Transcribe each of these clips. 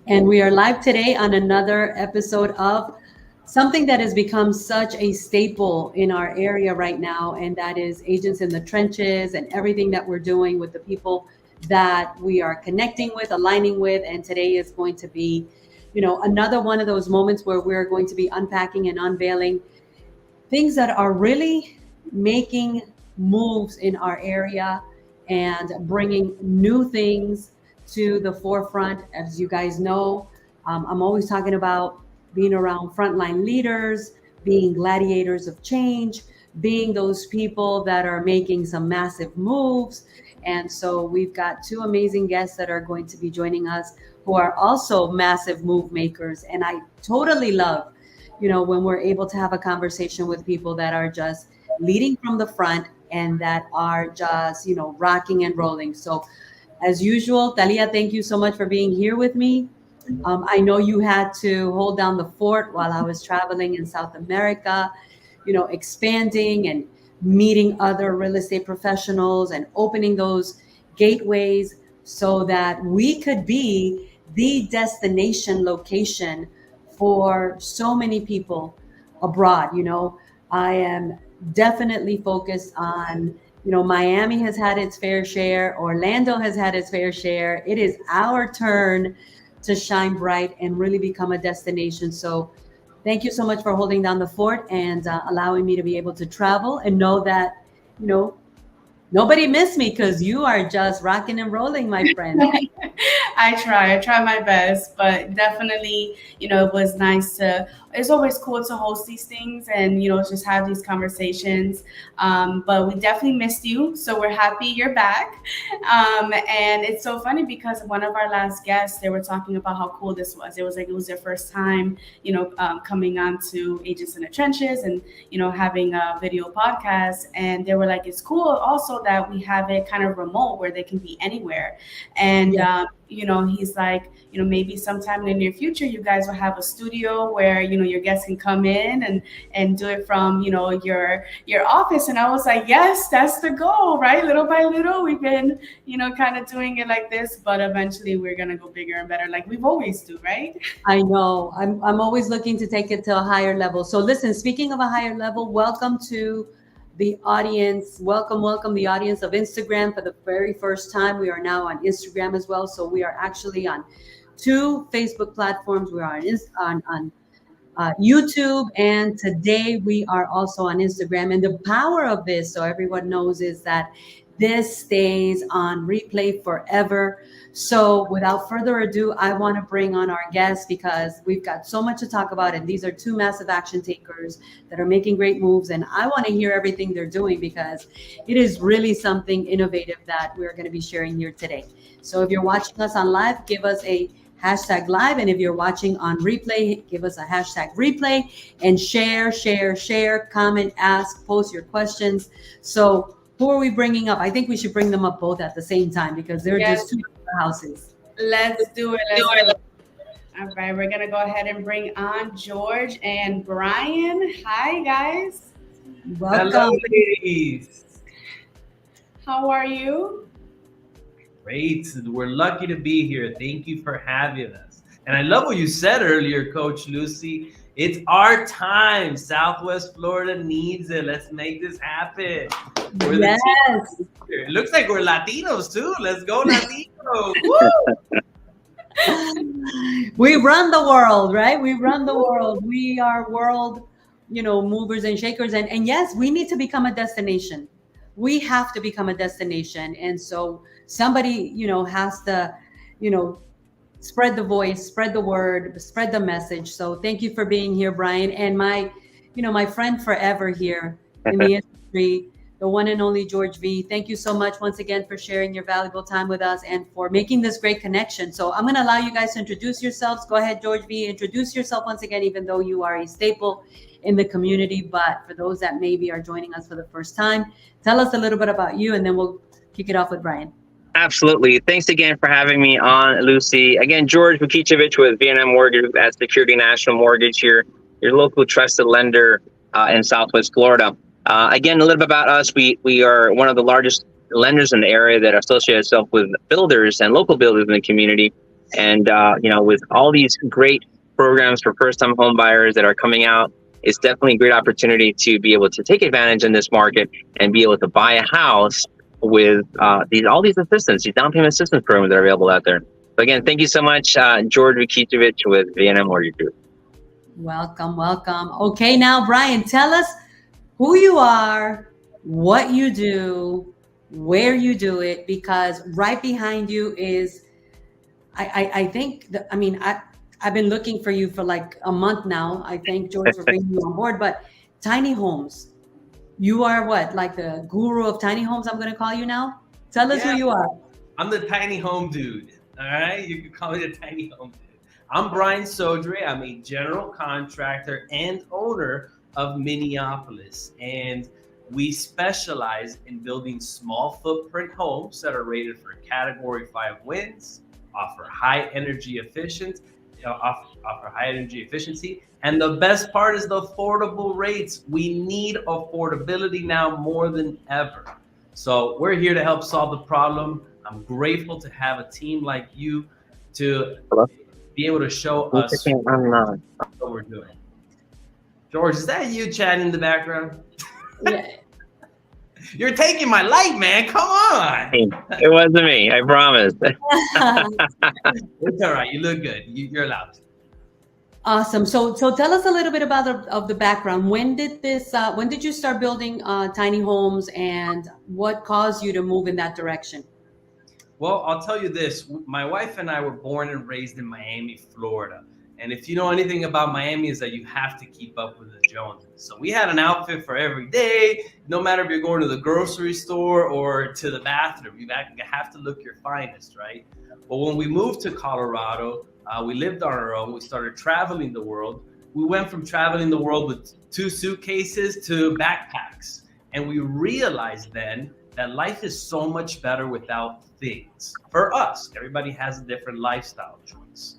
And we are live today on another episode of something that has become such a staple in our area right now, and that is Agents in the Trenches and everything that we're doing with the people that we are connecting with, aligning with. And today is going to be, another one of those moments where we're going to be unpacking and unveiling things that are really making moves in our area and bringing new things to the forefront. As you guys know, I'm always talking about being around frontline leaders, being gladiators of change, being those people that are making some massive moves. And so we've got two amazing guests that are going to be joining us who are also massive move makers. And I totally love when we're able to have a conversation with people that are just leading from the front and that are just, rocking and rolling. So, as usual, Talia, thank you so much for being here with me. I know you had to hold down the fort while I was traveling in South America, expanding and meeting other real estate professionals and opening those gateways so that we could be the destination location for so many people abroad. I am definitely focused on, Miami has had its fair share, Orlando has had its fair share. It is our turn to shine bright and really become a destination. So thank you so much for holding down the fort and allowing me to be able to travel and know that, you know, nobody missed me because you are just rocking and rolling, my friend. I try my best, but definitely, it was nice it's always cool to host these things and, just have these conversations. But we definitely missed you. So we're happy you're back. And it's so funny because one of our last guests, they were talking about how cool this was. It was like, it was their first time, coming on to Agents in the Trenches and, having a video podcast. And they were like, it's cool also that we have it kind of remote where they can be anywhere. And, Yeah. he's like, maybe sometime in the near future, you guys will have a studio where, your guests can come in and do it from, your office. And I was like, yes, that's the goal, right? Little by little, we've been, kind of doing it like this, but eventually we're going to go bigger and better like we've always do, right? I know. I'm always looking to take it to a higher level. So listen, speaking of a higher level, welcome to the audience. Welcome the audience of Instagram for the very first time. We are now on Instagram as well. So we are actually on two Facebook platforms. We are on YouTube, and today we are also on Instagram. And the power of this, so everyone knows, is that this stays on replay forever. So without further ado, I want to bring on our guests because we've got so much to talk about. And these are two massive action takers that are making great moves. And I want to hear everything they're doing because it is really something innovative that we're going to be sharing here today. So if you're watching us on live, give us a hashtag live. And if you're watching on replay, give us a hashtag replay and share, comment, ask, post your questions. So who are we bringing up? I think we should bring them up both at the same time because they're Yes, just two houses. let's do it. Let's do it. All right, we're going to go ahead and bring on George and Brian. Hi, guys. Hello, Welcome. ladies. How are you? Great. We're lucky to be here. Thank you for having us. And I love what you said earlier, Coach Lucy. It's our time. Southwest Florida needs it. Let's make this happen. We're the Yes. team here. It looks like we're Latinos too. Let's go, Latinos. Woo! We run the world, right? We run the world. We are world, movers and shakers. And yes, we need to become a destination. We have to become a destination. And so somebody, has to, you know, spread the voice, spread the word, spread the message. So thank you for being here, Brian. And my friend forever here in the industry, the one and only George V. Thank you so much once again for sharing your valuable time with us and for making this great connection. So I'm going to allow you guys to introduce yourselves. Go ahead, George V. Introduce yourself once again, even though you are a staple in the community. But for those that maybe are joining us for the first time, tell us a little bit about you, and then we'll kick it off with Brian. Absolutely. Thanks again for having me on, Lucy. Again, George Voukitchevitch with V&M Mortgage at Security National Mortgage, your local trusted lender in Southwest Florida. Again, a little bit about us. We are one of the largest lenders in the area that associate itself with builders and local builders in the community. And with all these great programs for first-time home buyers that are coming out, it's definitely a great opportunity to be able to take advantage in this market and be able to buy a house with all these assistance, these down payment assistance programs that are available out there. So again, thank you so much, George Voukitchevitch with V&M Mortgage Group. Welcome, welcome. Okay, now Brian, tell us who you are, what you do, where you do it, because right behind you is, I think, I've been looking for you for like a month now. I thank George for bringing you on board, but tiny homes. You are what, like the guru of tiny homes, I'm going to call you now? Tell us who you are. I'm the tiny home dude. All right. You can call me the tiny home dude. I'm Brian Sodre. I'm a general contractor and owner of Miniopolis. And we specialize in building small footprint homes that are rated for Category 5 winds, offer high energy efficiency, and the best part is the affordable rates. We need affordability now more than ever. So we're here to help solve the problem. I'm grateful to have a team like you to be able to show us what we're doing. George, is that you chatting in the background? Yeah. You're taking my light, man. Come on. It wasn't me, I promise. It's all right. You look good. You're allowed to. Awesome. So tell us a little bit about the background. When did you start building tiny homes, and what caused you to move in that direction? Well, I'll tell you this. My wife and I were born and raised in Miami, Florida. And if you know anything about Miami, is that you have to keep up with the Joneses. So we had an outfit for every day. No matter if you're going to the grocery store or to the bathroom, you have to look your finest, right? But when we moved to Colorado, we lived on our own. We started traveling the world. We went from traveling the world with 2 suitcases to backpacks. And we realized then that life is so much better without things. For us, everybody has a different lifestyle choice.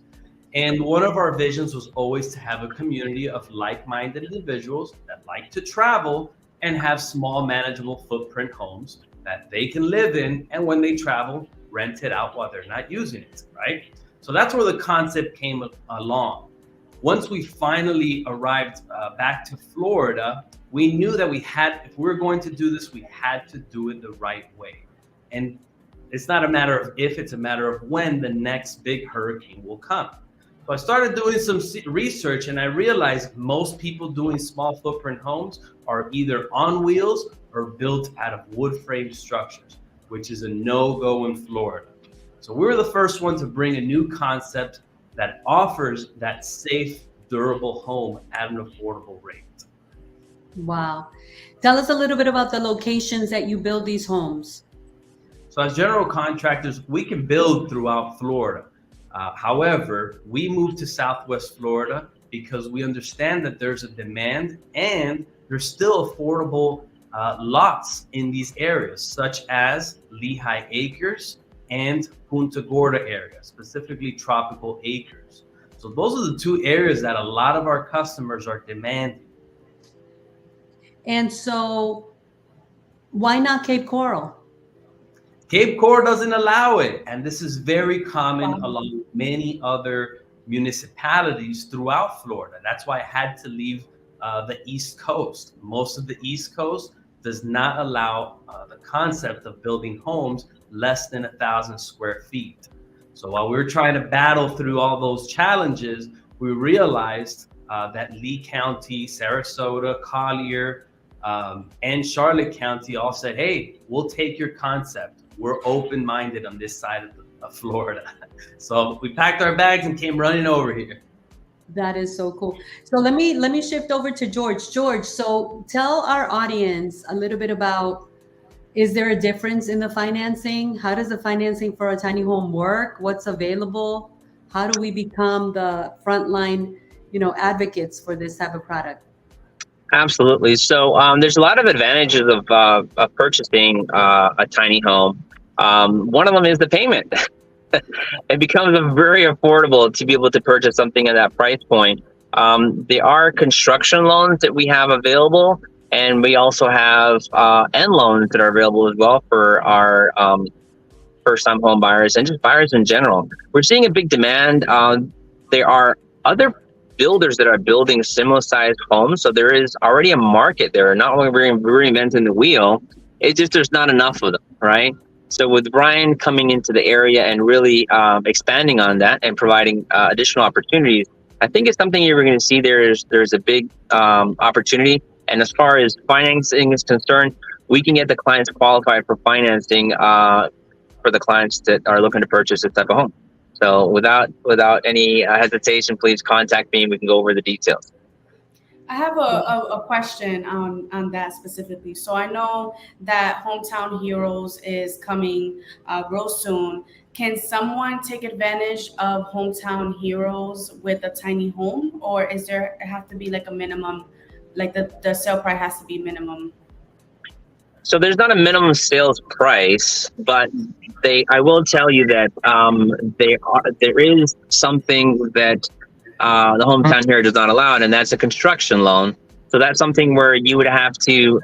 And one of our visions was always to have a community of like-minded individuals that like to travel and have small, manageable footprint homes that they can live in, and when they travel, rent it out while they're not using it, right? So that's where the concept came along. Once we finally arrived back to Florida, we knew that if we were going to do this, we had to do it the right way. And it's not a matter of if, it's a matter of when the next big hurricane will come. So I started doing some research, and I realized most people doing small footprint homes are either on wheels or built out of wood frame structures, which is a no-go in Florida. So we were the first one to bring a new concept that offers that safe, durable home at an affordable rate. Wow. Tell us a little bit about the locations that you build these homes. So as general contractors, we can build throughout Florida. However, we moved to Southwest Florida because we understand that there's a demand and there's still affordable lots in these areas, such as Lehigh Acres and Punta Gorda area, specifically Tropical Acres. So those are the 2 areas that a lot of our customers are demanding. And so why not Cape Coral? Cape Coral doesn't allow it. And this is very common along many other municipalities throughout Florida. That's why I had to leave the East Coast. Most of the East Coast does not allow the concept of building homes less than 1,000 square feet. So while we were trying to battle through all those challenges, we realized that Lee County, Sarasota, Collier, and Charlotte County all said, hey, we'll take your concept. We're open-minded on this side of Florida. So we packed our bags and came running over here. That is so cool. So let me shift over to George. George, so tell our audience a little bit about, is there a difference in the financing? How does the financing for a tiny home work? What's available? How do we become the frontline, advocates for this type of product? Absolutely. So there's a lot of advantages of purchasing a tiny home. One of them is the payment. It becomes very affordable to be able to purchase something at that price point. There are construction loans that we have available, and we also have end loans that are available as well for our first-time home buyers and just buyers in general. We're seeing a big demand. There are other builders that are building similar-sized homes, so there is already a market there. Not only reinventing the wheel, it's just there's not enough of them, right? So with Brian coming into the area and really expanding on that and providing additional opportunities, I think it's something you're going to see. There's a big opportunity. And as far as financing is concerned, we can get the clients qualified for financing for the clients that are looking to purchase this type of home. So without any hesitation, please contact me and we can go over the details. I have a question on that specifically. So I know that Hometown Heroes is coming real soon. Can someone take advantage of Hometown Heroes with a tiny home, or is there have to be like a minimum, like the sale price has to be minimum? So there's not a minimum sales price, but I will tell you that there is something that the Hometown Hero does not allow, and that's a construction loan. So that's something where you would have to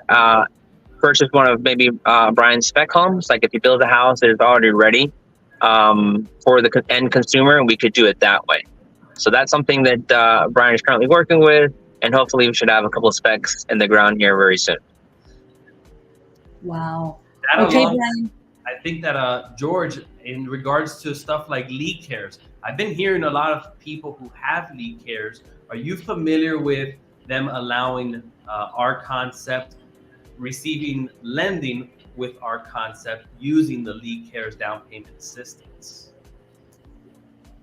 purchase one of maybe Brian's spec homes. Like if you build a house that is already ready for the end consumer, and we could do it that way. So that's something that Brian is currently working with, and hopefully we should have a couple of specs in the ground here very soon. Wow. That Okay, along, Brian. I think that George, in regards to stuff like lead cares, I've been hearing a lot of people who have lead cares. Are you familiar with them allowing our concept, receiving lending with our concept, using the lead cares down payment assistance?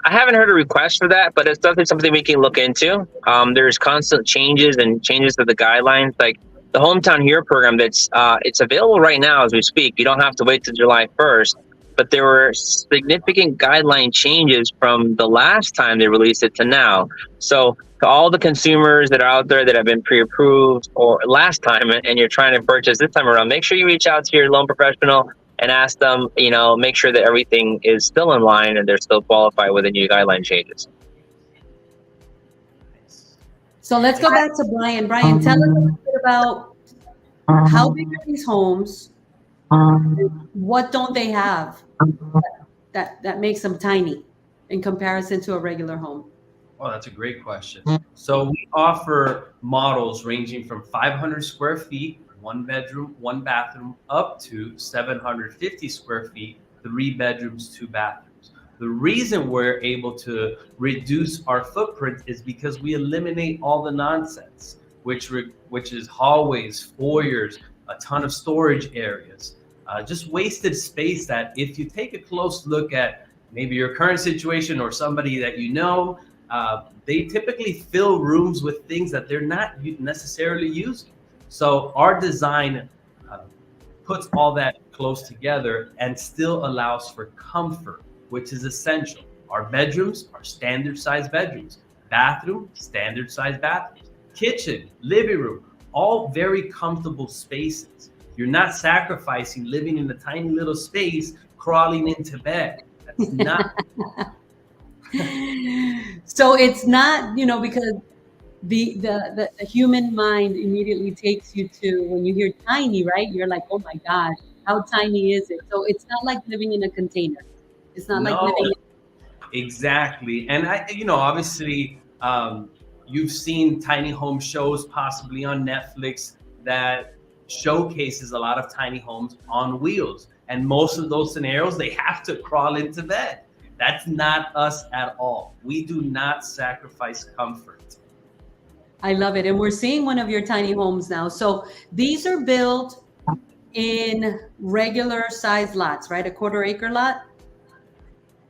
I haven't heard a request for that, but it's definitely something we can look into. There's constant changes to the guidelines, like the Hometown Hero program. That's it's available right now as we speak. You don't have to wait till July 1st. But there were significant guideline changes from the last time they released it to now. So to all the consumers that are out there that have been pre-approved or last time, and you're trying to purchase this time around, make sure you reach out to your loan professional and ask them, make sure that everything is still in line and they're still qualified with the new guideline changes. So let's go back to Brian. Brian, tell us a little bit about how big are these homes? What don't they have that makes them tiny in comparison to a regular home? Oh, that's a great question. So we offer models ranging from 500 square feet, 1 bedroom, 1 bathroom, up to 750 square feet, 3 bedrooms, 2 bathrooms. The reason we're able to reduce our footprint is because we eliminate all the nonsense, which is hallways, foyers, a ton of storage areas. Just wasted space that if you take a close look at maybe your current situation or somebody that they typically fill rooms with things that they're not necessarily using. So our design puts all that close together and still allows for comfort, which is essential. Our bedrooms are standard size bedrooms, bathroom, standard size bathrooms, kitchen, living room, all very comfortable spaces. You're not sacrificing living in a tiny little space, crawling into bed. That's not. So it's not, because the human mind immediately takes you to, when you hear tiny, right? You're like, oh my gosh, how tiny is it? So it's not like living in a container. It's not like living Exactly. And obviously, you've seen tiny home shows possibly on Netflix that showcases a lot of tiny homes on wheels, and most of those scenarios they have to crawl into bed. That's not us at all. We do not sacrifice comfort. I love it. And we're seeing one of your tiny homes now. So these are built in regular size lots, right? A 1/4 acre lot.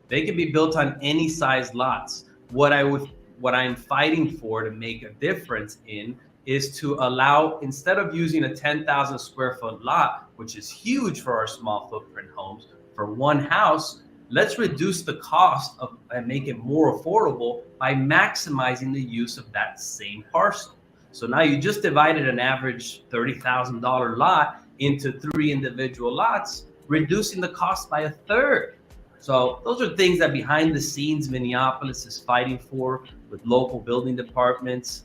They can be built on any size lots. What I'm fighting for to make a difference is to allow, instead of using a 10,000 square foot lot, which is huge for our small footprint homes, for one house, let's reduce the cost and make it more affordable by maximizing the use of that same parcel. So now you just divided an average $30,000 lot into 3 individual lots, reducing the cost by 1/3. So those are things that behind the scenes Miniopolis is fighting for with local building departments,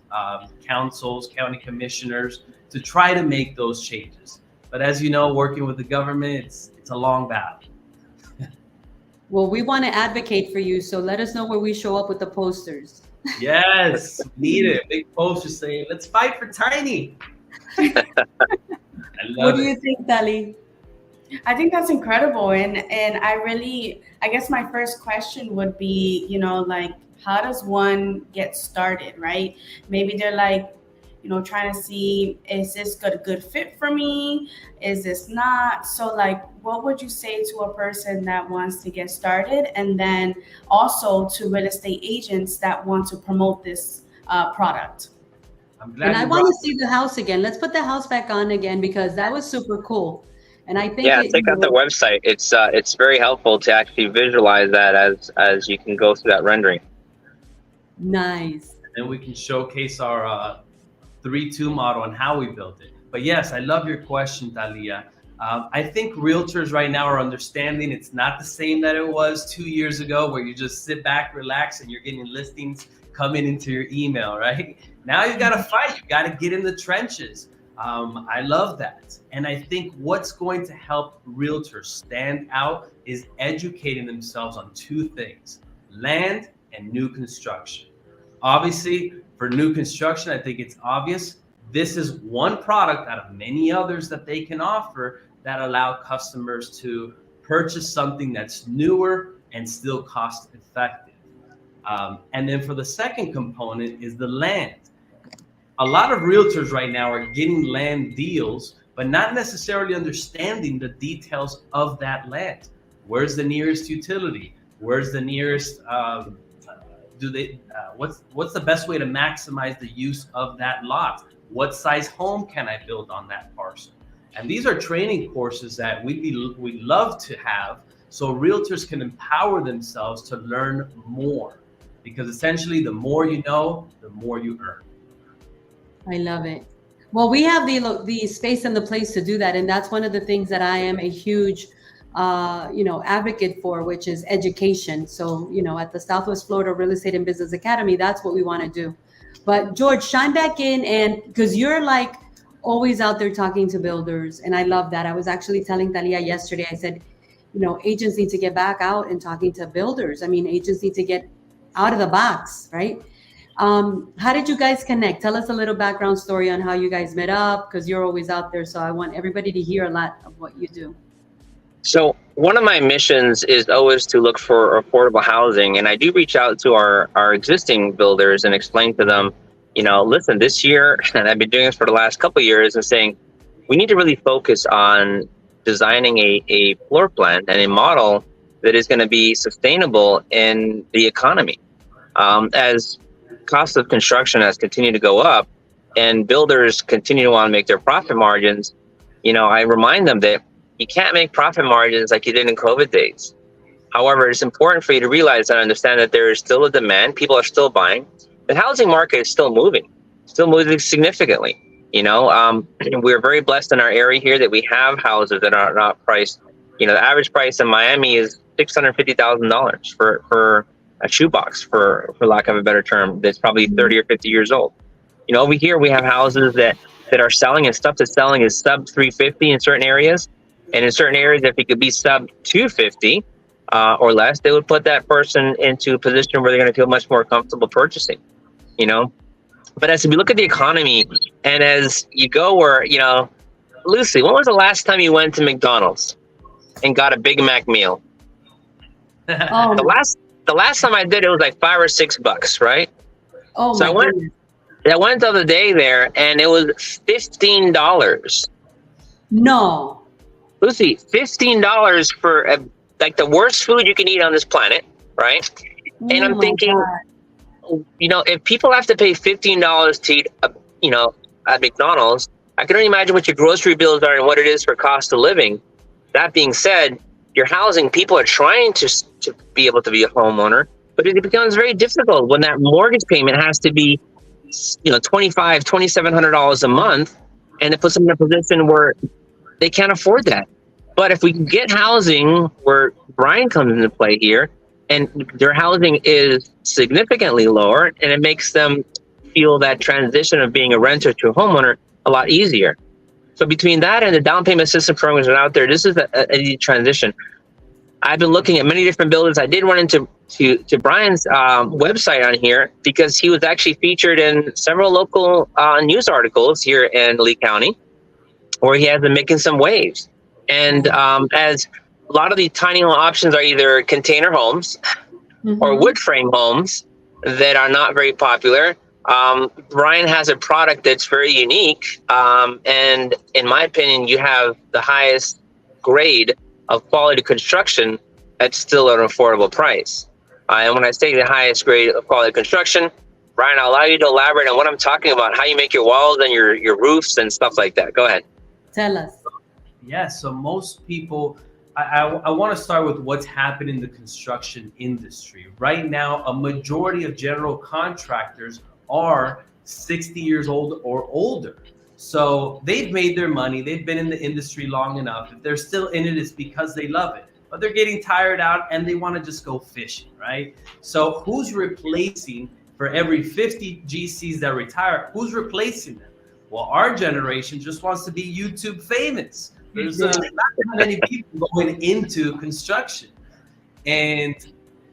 councils, county commissioners, to try to make those changes. But as you know, working with the government, it's a long battle. Well, we want to advocate for you, so let us know where we show up with the posters. Yes, need it. Big poster saying, let's fight for Tiny. I What love do it. you think, Tali? I think that's incredible, and I guess my first question would be, like, how does one get started, right? Maybe they're like, trying to see, is this good fit for me? Is this not? So, like, what would you say to a person that wants to get started, and then also to real estate agents that want to promote this product? I'm And glad I you want brought to see the house again. Let's put the house back on again because that was super cool. And I think Yeah, check out the website. It's very helpful to actually visualize that as you can go through that rendering. Nice. and we can showcase our 3-2 model and how we built it. But yes, I love your question, Talia. I think realtors right now are understanding it's not the same that it was 2 years ago where you just sit back, relax, and you're getting listings coming into your email, right? Now you got to fight. You got to get in the trenches. I love that. And I think what's going to help realtors stand out is educating themselves on two things: land and new construction. Obviously, for new construction, I think it's obvious. This is one product out of many others that they can offer that allow customers to purchase something that's newer and still cost effective. And then for the second component is the land. A lot of realtors right now are getting land deals, but not necessarily understanding the details of that land. Where's the nearest utility? Where's the nearest what's the best way to maximize the use of that lot? What size home can I build on that parcel? And these are training courses that we'd love to have so realtors can empower themselves to learn more, because essentially the more you know, the more you earn. I love it. Well, we have the space and the place to do that, and that's one of the things that I am a huge, advocate for, which is education. So, at the Southwest Florida Real Estate and Business Academy, that's what we want to do. But George, shine back in, and because you're like always out there talking to builders, and I love that. I was actually telling Talia yesterday. I said, agents need to get back out and talking to builders. I mean, agents need to get out of the box, right? How did you guys connect? Tell us a little background story on how you guys met up, because you're always out there. So I want everybody to hear a lot of what you do. So one of my missions is always to look for affordable housing. And I do reach out to our existing builders and explain to them, listen, this year, and I've been doing this for the last couple of years, and saying, we need to really focus on designing a floor plan and a model that is going to be sustainable in the economy. As cost of construction has continued to go up and builders continue to want to make their profit margins, I remind them that you can't make profit margins like you did in COVID days. However, it's important for you to realize and understand that there is still a demand. People are still buying. The housing market is still moving significantly. We're very blessed in our area here that we have houses that are not priced. The average price in Miami is $650,000 for a shoebox, for lack of a better term, that's probably 30 or 50 years old. Over here we have houses that are selling, and stuff that's selling is sub 350 in certain areas. And in certain areas, if it could be sub 250 or less, they would put that person into a position where they're going to feel much more comfortable purchasing, But as we look at the economy, and as you go where, Lucy, when was the last time you went to McDonald's and got a Big Mac meal? Oh, The last time I did, it was like $5 or $6, right? oh So my goodness. I went the other day there, and it was $15. No. Lucy, $15 for like the worst food you can eat on this planet, right? And I'm my thinking, God. if people have to pay $15 to eat, at McDonald's, I can only imagine what your grocery bills are and what it is for cost of living. That being said, your housing, people are trying to be able to be a homeowner, but it becomes very difficult when that mortgage payment has to be, $2,500, $2,700 a month, and it puts them in a position where they can't afford that. But if we can get housing where Brian comes into play here, and their housing is significantly lower, and it makes them feel that transition of being a renter to a homeowner a lot easier. So between that and the down payment assistance programs that are out there, this is a transition. I've been looking at many different buildings. I did run into Brian's website on here because he was actually featured in several local news articles here in Lee County, where he has been making some waves. And as a lot of these tiny home options are either container homes or wood frame homes that are not very popular. Brian has a product that's very unique. And in my opinion, you have the highest grade of quality construction at still an affordable price. And when I say the highest grade of quality construction, Brian, I'll allow you to elaborate on what I'm talking about, how you make your walls and your roofs and stuff like that. Go ahead. Tell us. Yeah, so most people, I want to start with what's happened in the construction industry. Right now, a majority of general contractors are 60 years old or older. So they've made their money. They've been in the industry long enough. If they're still in it, it's because they love it. But they're getting tired out and they want to just go fishing, right? So who's replacing, for every 50 GCs that retire, who's replacing them? Well, our generation just wants to be YouTube famous. There's not many people going into construction. And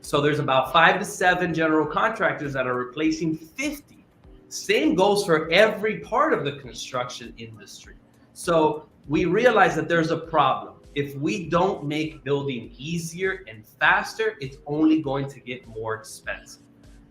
so there's about 5 to 7 general contractors that are replacing 50. Same goes for every part of the construction industry. So we realize that there's a problem. If we don't make building easier and faster, it's only going to get more expensive.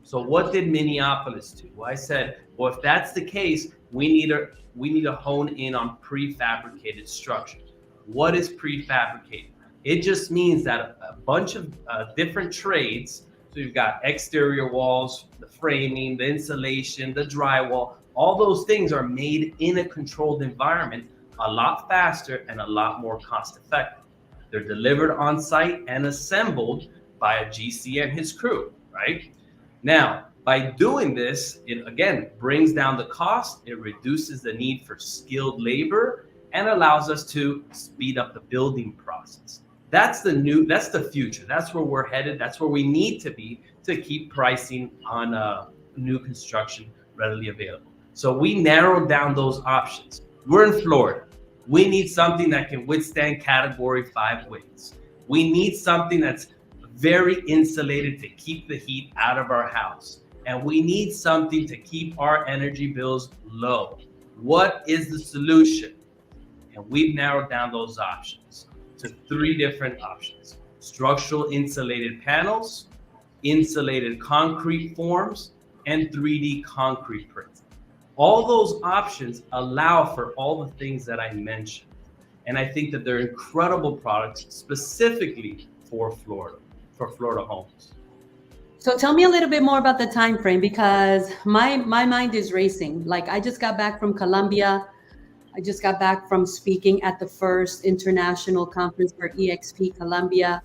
So what did Miniopolis do? Well, I said, well, if that's the case, we need to hone in on prefabricated structures. What is prefabricated? It just means that a bunch of different trades. So you've got exterior walls, the framing, the insulation, the drywall. All those things are made in a controlled environment a lot faster and a lot more cost effective. They're delivered on site and assembled by a GC and his crew, right? Now, by doing this, it again brings down the cost, it reduces the need for skilled labor, and allows us to speed up the building process. That's the future. That's where we're headed. That's where we need to be to keep pricing on new construction readily available. So we narrowed down those options. We're in Florida. We need something that can withstand Category 5 winds. We need something that's very insulated to keep the heat out of our house. And we need something to keep our energy bills low. What is the solution? And we've narrowed down those options to 3 different options: structural insulated panels, insulated concrete forms, and 3D concrete printing. All those options allow for all the things that I mentioned. And I think that they're incredible products specifically for Florida homes. So tell me a little bit more about the time frame, because my mind is racing. Like, I just got back from Colombia. I just got back from speaking at the first international conference for EXP Colombia,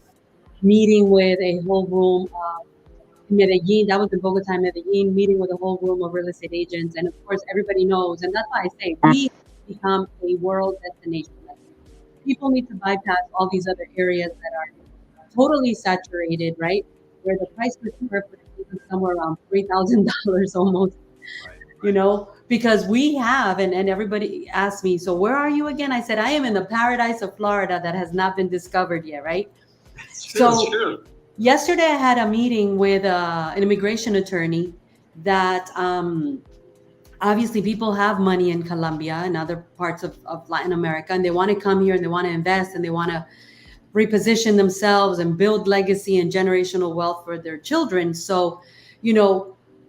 meeting with a whole room of Medellin. That was in Bogota, Medellin, meeting with a whole room of real estate agents. And of course, everybody knows, and that's why I say we become a world destination. People need to bypass all these other areas that are totally saturated, right? Where the price per square foot is somewhere around $3,000 almost, right. Because we have, and everybody asked me, so where are you again? I said, I am in the paradise of Florida that has not been discovered yet, right? It's true. Yesterday I had a meeting with an immigration attorney that obviously people have money in Colombia and other parts of Latin America, and they want to come here and they want to invest and they want to reposition themselves and build legacy and generational wealth for their children. So,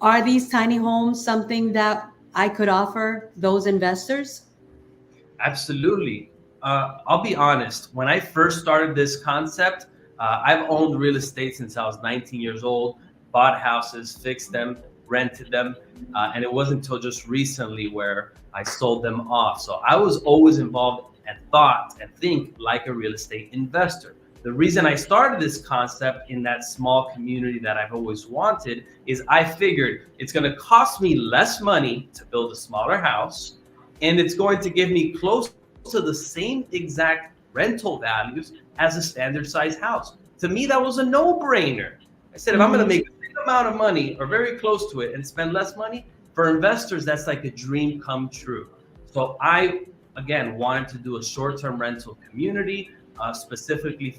are these tiny homes something that I could offer those investors? Absolutely. I'll be honest. When I first started this concept, I've owned real estate since I was 19 years old, bought houses, fixed them, rented them. And it wasn't until just recently where I sold them off. So I was always involved and thought and think like a real estate investor. The reason I started this concept in that small community that I've always wanted is I figured it's going to cost me less money to build a smaller house, and it's going to give me close to the same exact rental values as a standard size house. To me, that was a no-brainer. I said, if I'm going to make the same amount of money or very close to it and spend less money, for investors, that's like a dream come true. So I, again, wanted to do a short-term rental community specifically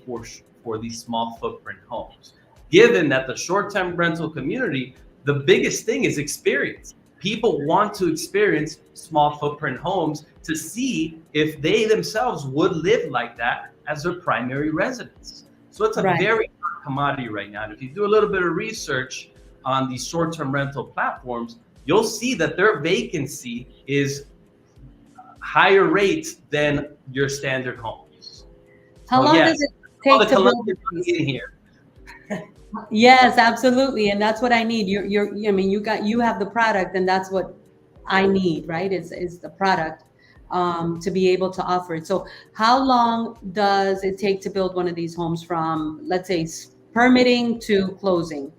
for these small footprint homes. Given that the short-term rental community, the biggest thing is experience. People want to experience small footprint homes to see if they themselves would live like that as their primary residence. So it's a very hot commodity right now. And if you do a little bit of research on these short-term rental platforms, you'll see that their vacancy is higher rates than your standard homes. How long does it take to build in here? Yes, absolutely, and that's what I need. I mean, you have the product, and that's what I need, right? Is the product to be able to offer it. So, how long does it take to build one of these homes from, let's say, permitting to closing?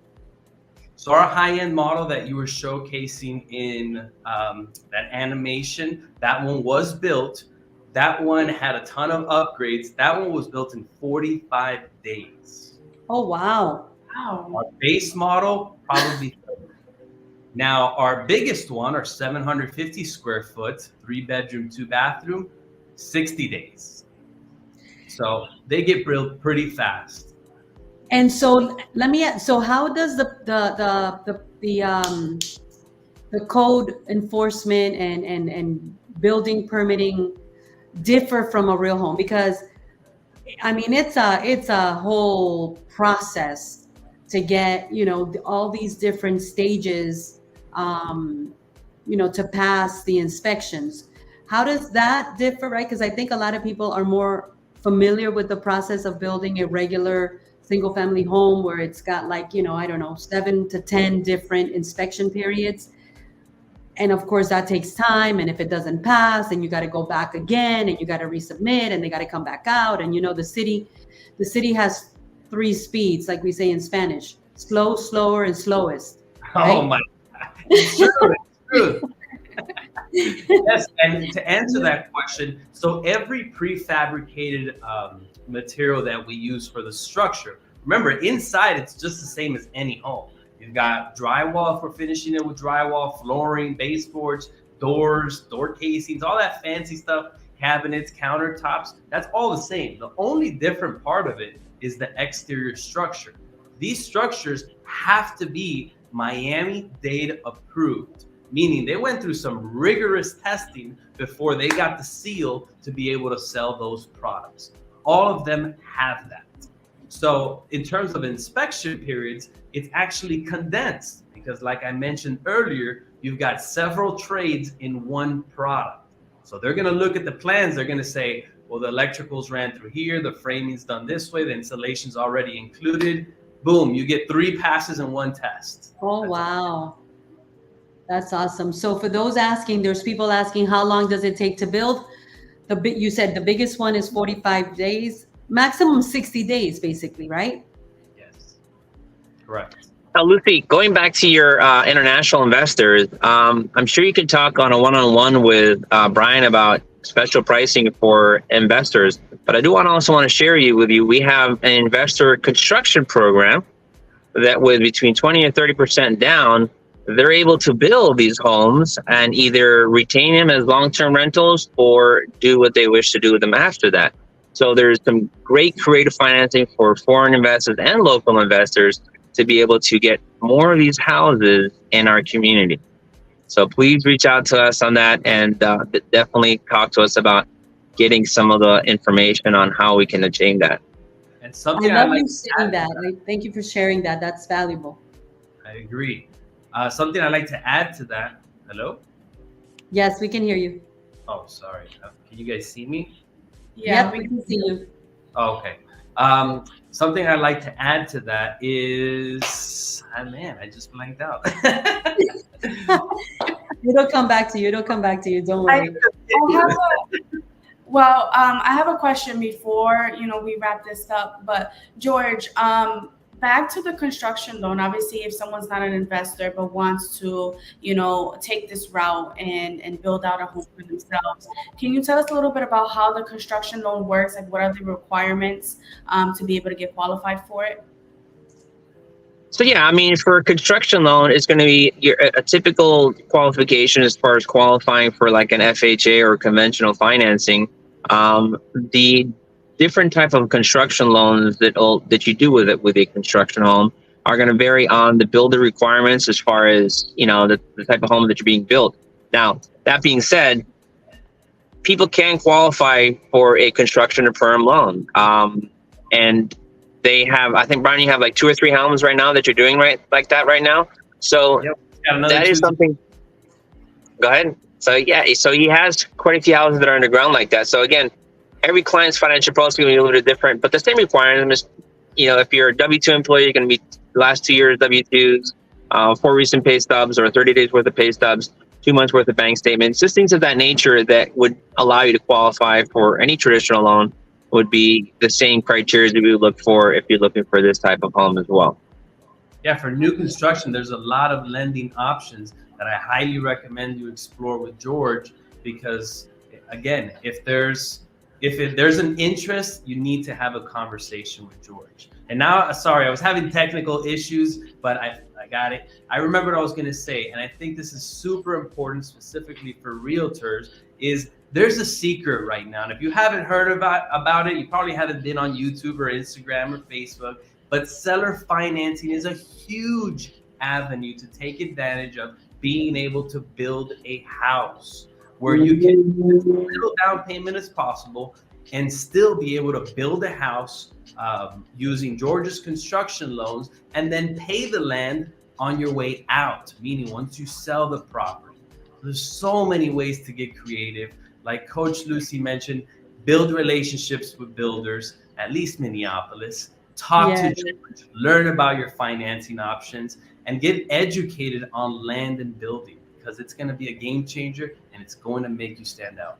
So our high-end model that you were showcasing in that animation, that one was built. That one had a ton of upgrades. That one was built in 45 days. Oh, wow. Our base model, probably 30. Now, our biggest one, our 750 square foot, 3-bedroom, 2-bathroom, 60 days. So they get built pretty fast. And so so how does the code enforcement and building permitting differ from a real home? Because I mean, it's a whole process to get, all these different stages, to pass the inspections. How does that differ, right? Because I think a lot of people are more familiar with the process of building a regular single family home where it's got like, I don't know, 7 to 10 different inspection periods. And of course that takes time. And if it doesn't pass, then you got to go back again and you got to resubmit and they got to come back out. And the city has 3 speeds, like we say in Spanish: slow, slower, and slowest. Right? Oh my God. It's true. It's true. Yes, and to answer that question, so every prefabricated material that we use for the structure, remember, inside it's just the same as any home. You've got drywall for finishing it with drywall, flooring, baseboards, doors, door casings, all that fancy stuff, cabinets, countertops, that's all the same. The only different part of it is the exterior structure. These structures have to be Miami-Dade approved, meaning they went through some rigorous testing before they got the seal to be able to sell those products. All of them have that. So in terms of inspection periods, it's actually condensed because, like I mentioned earlier, you've got several trades in one product. So they're going to look at the plans. They're going to say, well, the electricals ran through here, the framing's done this way, the installation's already included. Boom, you get 3 passes in one test. Oh, wow. That's awesome. So for those asking, there's people asking, how long does it take to build? You said the biggest one is 45 days, maximum 60 days, basically, right? Yes, correct. Lucy, going back to your international investors, I'm sure you could talk on a one-on-one with Brian about special pricing for investors. But I do also want to share with you, we have an investor construction program that with between 20 and 30% down, they're able to build these homes and either retain them as long-term rentals or do what they wish to do with them after that. So there's some great creative financing for foreign investors and local investors to be able to get more of these houses in our community. So please reach out to us on that and definitely talk to us about getting some of the information on how we can attain that. And something I love you saying that. Thank you for sharing that. That's valuable. I agree. Something I'd like to add to that. Hello? Yes, we can hear you. Oh, sorry. Can you guys see me? Yeah, we can see you. Oh, okay. Something I'd like to add to that is, I just blanked out. It'll come back to you. Don't worry. I have a question before, we wrap this up. But George, back to the construction loan. Obviously, if someone's not an investor but wants to, take this route and build out a home for themselves, can you tell us a little bit about how the construction loan works? Like, what are the requirements to be able to get qualified for it? So yeah, for a construction loan, it's going to be a typical qualification as far as qualifying for like an FHA or conventional financing. The different type of construction loans that you do with a construction home are going to vary on the builder requirements as far as, you know, the type of home that you're being built. Now, that being said, people can qualify for a construction or perm loan. And they have, I think, Brian, you have like 2 or 3 homes right now that you're doing like that right now. So Yep. that is something. Go ahead. So yeah, so he has quite a few houses that are underground like that. So again, every client's financial profile is going to be a little bit different, but the same requirements, you know, if you're a W-2 employee, you're going to be the last 2 years W-2s, 4 recent pay stubs or 30 days worth of pay stubs, 2 months worth of bank statements, just things of that nature that would allow you to qualify for any traditional loan would be the same criteria that we would look for if you're looking for this type of home as well. Yeah, for new construction, there's a lot of lending options that I highly recommend you explore with George, because again, if there's an interest, you need to have a conversation with George. And now, sorry, I was having technical issues, but I got it. I remember what I was going to say, and I think this is super important, specifically for realtors, is there's a secret right now. And if you haven't heard about it, you probably haven't been on YouTube or Instagram or Facebook, but seller financing is a huge avenue to take advantage of being able to build a house where you can as little down payment as possible and still be able to build a house using George's construction loans, and then pay the land on your way out, meaning once you sell the property. There's so many ways to get creative. Like Coach Lucy mentioned, build relationships with builders, at least Miniopolis. Talk to George, learn about your financing options, and get educated on land and building, because it's going to be a game changer and it's going to make you stand out.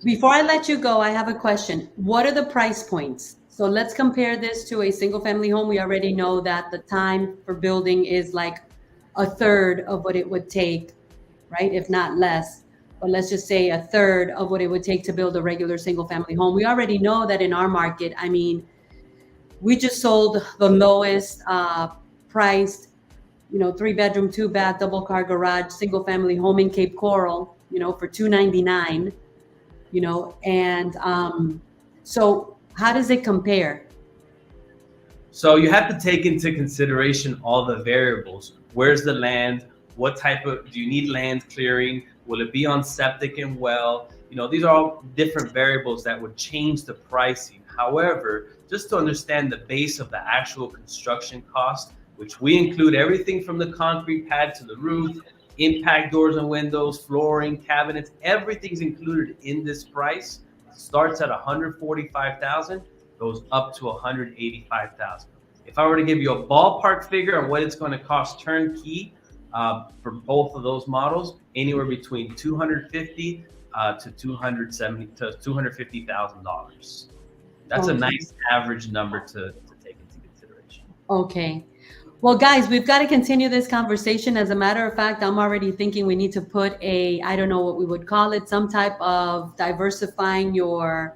Before I let you go, I have a question. What are the price points? So let's compare this to a single family home. We already know that the time for building is like a third of what it would take, right? If not less, but let's just say a third of what it would take to build a regular single family home. We already know that in our market, I mean, we just sold the lowest priced, 3-bedroom, 2-bath, double car garage, single family home in Cape Coral, for $299, and so how does it compare? So you have to take into consideration all the variables. Where's the land? What type of, do you need land clearing? Will it be on septic and well? These are all different variables that would change the pricing. However, just to understand the base of the actual construction cost, which we include everything from the concrete pad to the roof, impact doors and windows, flooring, cabinets, everything's included in this price. Starts at $145,000, goes up to $185,000. If I were to give you a ballpark figure on what it's going to cost turnkey for both of those models, anywhere between $250,000 to $250,000. That's a nice average number to take into consideration. Okay. Well, guys, we've got to continue this conversation. As a matter of fact, I'm already thinking we need to put I don't know what we would call it, some type of diversifying your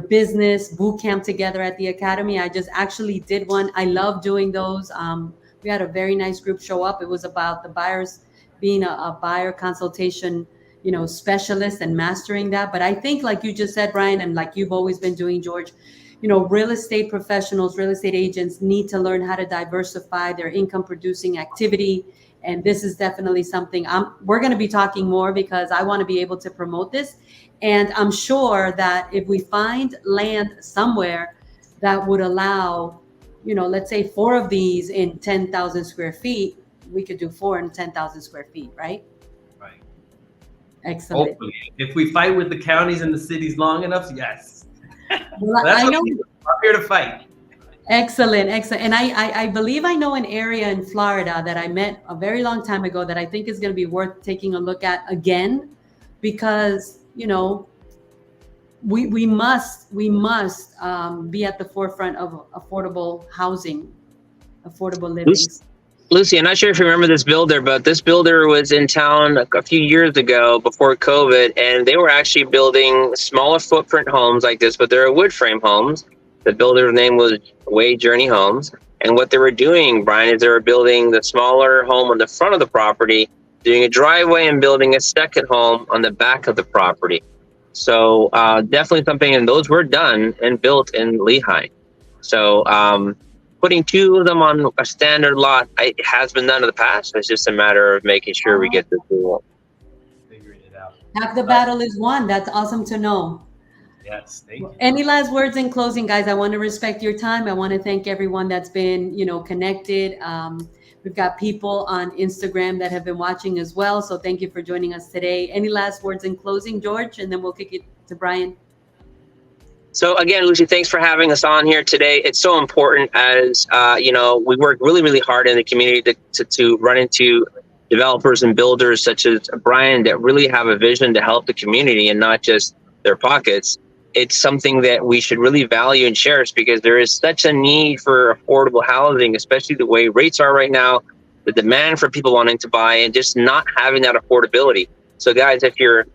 business boot camp together at the Academy. I just actually did one. I love doing those. We had a very nice group show up. It was about the buyers being a buyer consultation, specialist and mastering that. But I think, like you just said, Brian, and like you've always been doing, George, real estate professionals, real estate agents need to learn how to diversify their income producing activity. And this is definitely something we're going to be talking more, because I want to be able to promote this. And I'm sure that if we find land somewhere that would allow, let's say 4 of these in 10,000 square feet, we could do 4 in 10,000 square feet, right? Right. Excellent. Hopefully, if we fight with the counties and the cities long enough, yes. Well, That's I know. I'm here to fight. Excellent. And I believe I know an area in Florida that I met a very long time ago that I think is going to be worth taking a look at again, because, we must be at the forefront of affordable housing, affordable living. Lucy, I'm not sure if you remember this builder, but this builder was in town a few years ago before COVID, and they were actually building smaller footprint homes like this, but they're wood frame homes. The builder's name was Way Journey Homes. And what they were doing, Brian, is they were building the smaller home on the front of the property, doing a driveway and building a second home on the back of the property. So definitely something, and those were done and built in Lehigh. So putting two of them on a standard lot, it has been done in the past. It's just a matter of making sure we get the tool. Figuring it out. Half the battle is won. That's awesome to know. Yes, thank you. Any last words in closing, guys? I want to respect your time. I want to thank everyone that's been, connected. We've got people on Instagram that have been watching as well. So thank you for joining us today. Any last words in closing, George? And then we'll kick it to Brian. So again, Lucy, thanks for having us on here today. It's so important as, we work really, really hard in the community to run into developers and builders such as Brian that really have a vision to help the community and not just their pockets. It's something that we should really value and cherish because there is such a need for affordable housing, especially the way rates are right now, the demand for people wanting to buy and just not having that affordability. So guys, if you're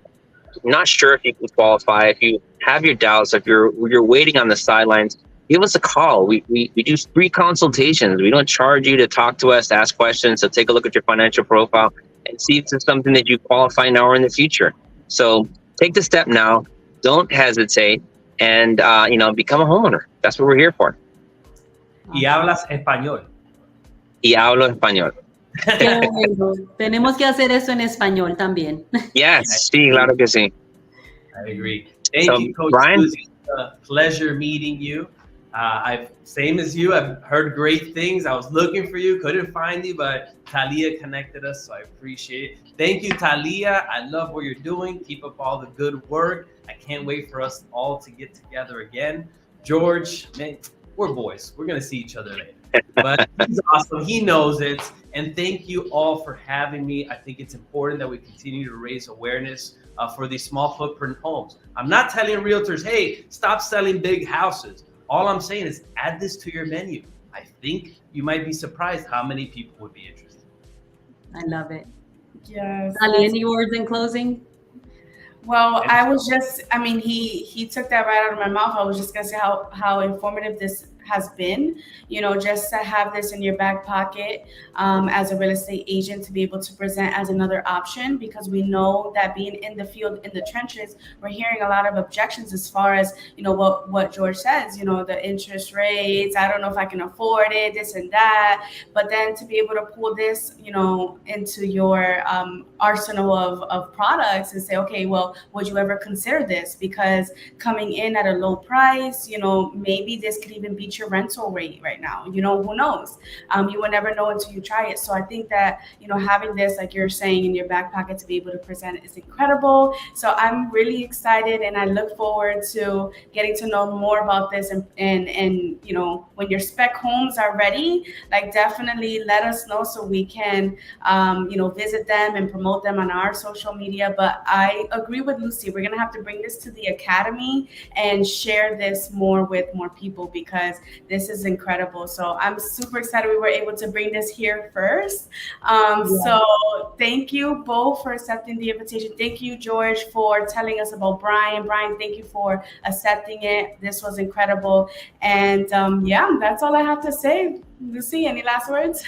not sure if you can qualify, if you have your doubts, if you're waiting on the sidelines, give us a call. We do free consultations. We don't charge you to talk to us, ask questions. So take a look at your financial profile and see if it's something that you qualify now or in the future. So take the step now. Don't hesitate and, become a homeowner. That's what we're here for. Y hablas español. Y hablo español. Qué bueno. Tenemos que hacer eso en español también. Yes, sí, claro que sí. I agree. Thank you, Coach Brian? Lucy. It's a pleasure meeting you. Same as you, I've heard great things. I was looking for you, couldn't find you, but Talia connected us, so I appreciate it. Thank you, Talia. I love what you're doing. Keep up all the good work. I can't wait for us all to get together again. George, man, we're boys. We're going to see each other later. But he's awesome. He knows it. And thank you all for having me. I think it's important that we continue to raise awareness for these small footprint homes. I'm not telling realtors, hey, stop selling big houses. All I'm saying is add this to your menu. I think you might be surprised how many people would be interested. I love it. Yes. Ali, any words in closing? Well, I was just, he took that right out of my mouth. I was just going to say how informative this has been, just to have this in your back pocket as a real estate agent, to be able to present as another option, because we know that being in the field, in the trenches, we're hearing a lot of objections as far as, what George says, the interest rates, I don't know if I can afford it, this and that. But then to be able to pull this, into your arsenal of products and say, okay, well, would you ever consider this? Because coming in at a low price, maybe this could even be your rental rate right now. Who knows? You will never know until you try it. So I think that, having this, like you're saying, in your back pocket to be able to present it is incredible. So I'm really excited, and I look forward to getting to know more about this. And when your spec homes are ready, like, definitely let us know so we can, visit them and promote them on our social media. But I agree with Lucy. We're going to have to bring this to the academy and share this more with more people, because this is incredible. So I'm super excited we were able to bring this here first. So thank you both for accepting the invitation. Thank you, George, for telling us about Brian. Brian, thank you for accepting it. This was incredible. And that's all I have to say. Lucy, any last words?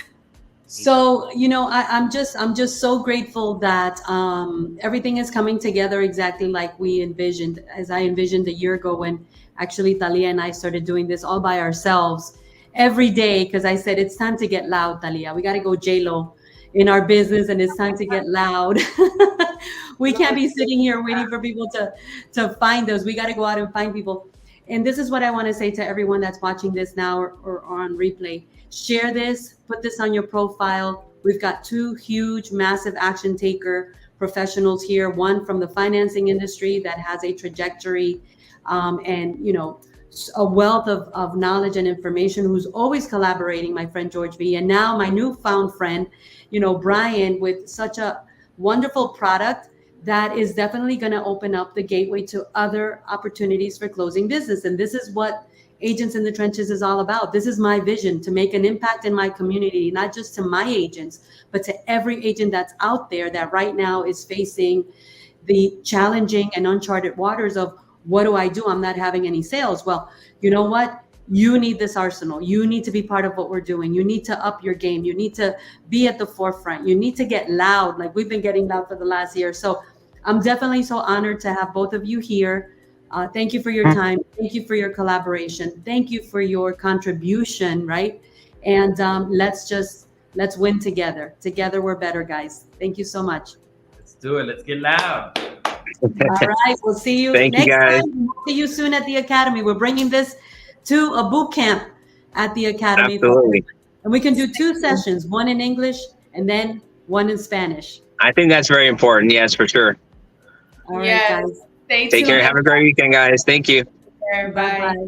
So, I'm just so grateful that everything is coming together exactly like we envisioned, as I envisioned a year ago, when actually Talia and I started doing this all by ourselves every day, because I said, it's time to get loud, Talia. We got to go J-Lo in our business, and it's time to get loud. We can't be sitting here waiting for people to find us. We got to go out and find people. And this is what I want to say to everyone that's watching this now or on replay. Share this, put this on your profile. We've got two huge, massive action taker professionals here, one from the financing industry that has a trajectory and, a wealth of knowledge and information, who's always collaborating, my friend George V. And now my newfound friend, Brian, with such a wonderful product that is definitely going to open up the gateway to other opportunities for closing business. And this is what Agents in the Trenches is all about. This is my vision, to make an impact in my community, not just to my agents, but to every agent that's out there that right now is facing the challenging and uncharted waters of, what do I do? I'm not having any sales. Well, you know what? You need this arsenal. You need to be part of what we're doing. You need to up your game. You need to be at the forefront. You need to get loud, like we've been getting loud for the last year. So I'm definitely so honored to have both of you here. Thank you for your time. Thank you for your collaboration. Thank you for your contribution, right? And let's win together. Together we're better, guys. Thank you so much. Let's do it. Let's get loud. All right, we'll see you Thank you, next guys. time. We'll see you soon at the Academy. We're bringing this to a boot camp at the Academy. Absolutely. And we can do 2 sessions, one in English and then one in Spanish. I think that's very important. Yes, for sure. All right, Yes. guys. Stay Take care. tuned. Have a great weekend, guys. Thank you. Bye. Bye-bye.